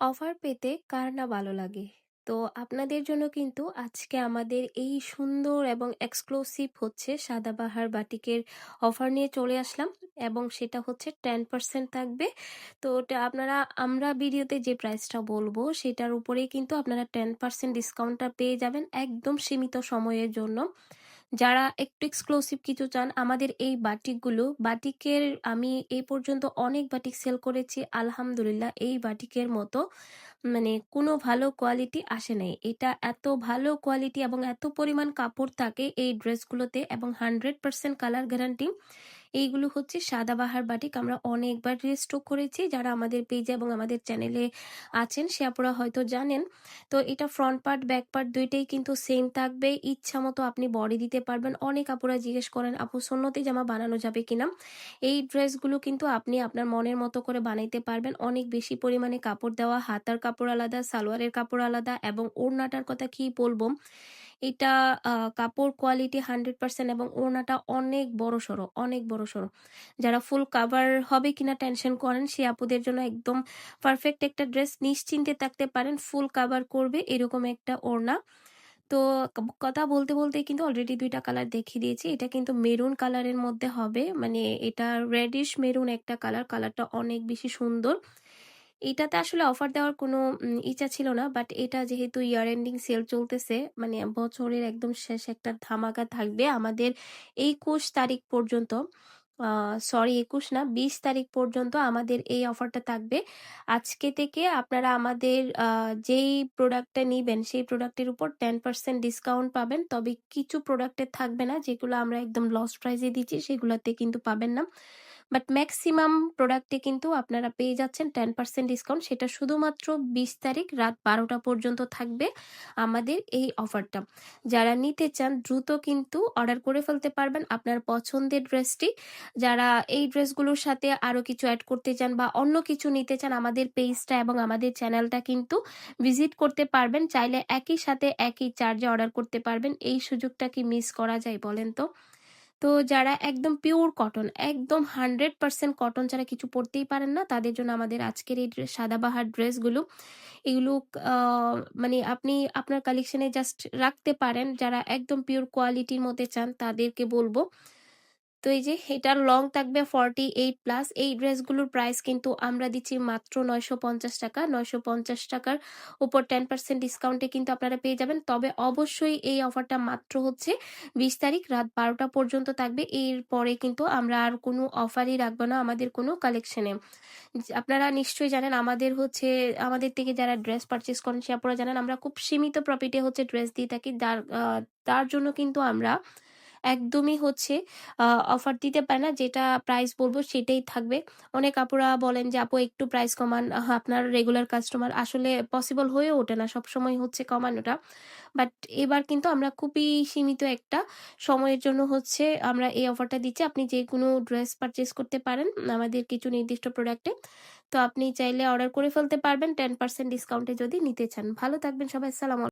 Offer পেতে কার না ভালো লাগে? তো আপনাদের জন্য কিন্তু আজকে আমাদের এই সুন্দর এবং এক্সক্লুসিভ হচ্ছে সাদাবাহার বাটিকের অফার নিয়ে চলে আসলাম এবং সেটা হচ্ছে 10% থাকবে। তো ওটা আমরা ভিডিওতে যে প্রাইসটা বলবো সেটার উপরেই কিন্তু আপনারা 10% ডিসকাউন্টটা পেয়ে যাবেন একদম সীমিত সময়ের জন্য। যারা একটু এক্সক্লুসিভ কিছু চান আমাদের এই বাটিকের আমি এই পর্যন্ত অনেক বাটিক সেল করেছি, আলহামদুলিল্লাহ এই বাটিকের মতো মানে কোনো ভালো কোয়ালিটি আসে নাই। এটা এত ভালো কোয়ালিটি এবং এত পরিমাণ কাপড় থাকে এই ড্রেসগুলোতে এবং 100% কালার গ্যারান্টি। এইগুলো হচ্ছে সাদাবাহার বাটিক, আমরা অনেকবার রিস্টক করেছি। যারা আমাদের পেজে এবং আমাদের চ্যানেলে আছেন সে আপুরা হয়তো জানেন। তো এটা ফ্রন্ট পার্ট ব্যাক পার্ট দুইটাই কিন্তু সেম থাকবে, ইচ্ছা মতো আপনি বডি দিতে পারবেন। অনেক আপুরা জিজ্ঞেস করেন আপু সুন্নতি জামা বানানো যাবে কিনা। এই ড্রেসগুলো কিন্তু আপনি আপনার মনের মতো করে বানাইতে পারবেন। অনেক বেশি পরিমাণে কাপড় দেওয়া, হাতার কাপড় আলাদা, সালোয়ারের কাপড় আলাদা এবং ওড়নাটার কথা কি বলবো। এটা কাপড় কোয়ালিটি 100% এবং ওড়নাটা অনেক বড়সড়, অনেক বড়সড়। যারা ফুল কাভার হবে কিনা টেনশন করেন সে আপুদের জন্য একদম পারফেক্ট একটা ড্রেস, নিশ্চিন্তে থাকতে পারেন ফুল কাভার করবে এরকম একটা ওড়না। তো কথা বলতে বলতেই কিন্তু অলরেডি ২ টা কালার দেখিয়ে দিয়েছি। এটা কিন্তু মেরুন কালারের মধ্যে হবে। মানে এটা রেডিশ মেরুন একটা কালার। কালারটা অনেক বেশি সুন্দর। এটাতে আসলে অফার দেওয়ার কোনো ইচ্ছা ছিল না। বাট এটা যেহেতু ইয়ার এন্ডিং সেল চলতেছে, মানে বছরের একদম শেষ একটা ধামাকা থাকবে আমাদের ২১ তারিখ পর্যন্ত। সরি ২১ না ২০ তারিখ পর্যন্ত আমাদের এই অফারটা থাকবে। আজকে থেকে আপনারা আমাদের যেই প্রোডাক্টটা নিবেন সেই প্রোডাক্টের উপর 10% ডিসকাউন্ট পাবেন। তবে কিছু প্রোডাক্টে থাকবে না, যেগুলো আমরা একদম লস প্রাইসে দিচ্ছি সেগুলাতে কিন্তু পাবেন না। বাট ম্যাক্সিমাম প্রোডাক্টে কিন্তু আপনারা পেয়ে যাচ্ছেন 10% ডিসকাউন্ট। সেটা শুধুমাত্র ২০ তারিখ রাত ১২টা পর্যন্ত থাকবে আমাদের এই অফারটা। যারা নিতে চান দ্রুত কিন্তু অর্ডার করে ফেলতে পারবেন আপনার পছন্দের ড্রেসটি। যারা এই ড্রেসগুলোর সাথে আরো কিছু অ্যাড করতে চান বা অন্য কিছু নিতে চান আমাদের পেজটা এবং আমাদের চ্যানেলটা কিন্তু ভিজিট করতে পারবেন। চাইলে একই সাথে একই চার্জে অর্ডার করতে পারবেন। এই সুযোগটা কি মিস করা যায় বলেন তো? তো যারা একদম পিওর কটন, একদম 100% কটন ছাড়া কিছু পড়তেই পারেন না তাদের জন্য আমাদের আজকের এই সাদাবাহার ড্রেসগুলো। এগুলো মানে আপনি আপনার কালেকশনে জাস্ট রাখতে পারেন। যারা একদম পিওর কোয়ালিটির মধ্যে চান তাদেরকে বলবো। তো এই যে এটার লং থাকবে 48+। এই ড্রেসগুলোর প্রাইস কিন্তু আমরা দিচ্ছি মাত্র ৯৫০ টাকা। ৯৫০ টাকার উপর 10% ডিসকাউন্টে কিন্তু আপনারা পেয়ে যাবেন। তবে অবশ্যই এই অফারটা মাত্র হচ্ছে ২০ তারিখ রাত ১২টা পর্যন্ত থাকবে। এরপরে কিন্তু আমরা আর কোনো অফারই রাখবো না আমাদের কোনো কালেকশনে। আপনারা নিশ্চয়ই জানেন আমাদের থেকে যারা ড্রেস পারচেজ করেন সে আপনারা জানেন আমরা খুব সীমিত প্রফিটে হচ্ছে ড্রেস দিয়ে থাকি। তার জন্য কিন্তু আমরা একদমই হচ্ছে অফার দিতে পারি না। যেটা প্রাইস বলবো সেটাই থাকবে। অনেক আপুরা বলেন যে আপু একটু প্রাইস কমান, আপনার রেগুলার কাস্টমার। আসলে পসিবল হয়ে ওঠে না সবসময় হচ্ছে কমানোটা। বাট এবার কিন্তু আমরা খুবই সীমিত একটা সময়ের জন্য হচ্ছে আমরা এই অফারটা দিচ্ছি। আপনি যেকোনো ড্রেস পারচেজ করতে পারেন আমাদের কিছু নির্দিষ্ট প্রোডাক্টে। তো আপনি চাইলে অর্ডার করে ফেলতে পারবেন 10% ডিসকাউন্টে যদি নিতে চান। ভালো থাকবেন সবাই। আসসালামু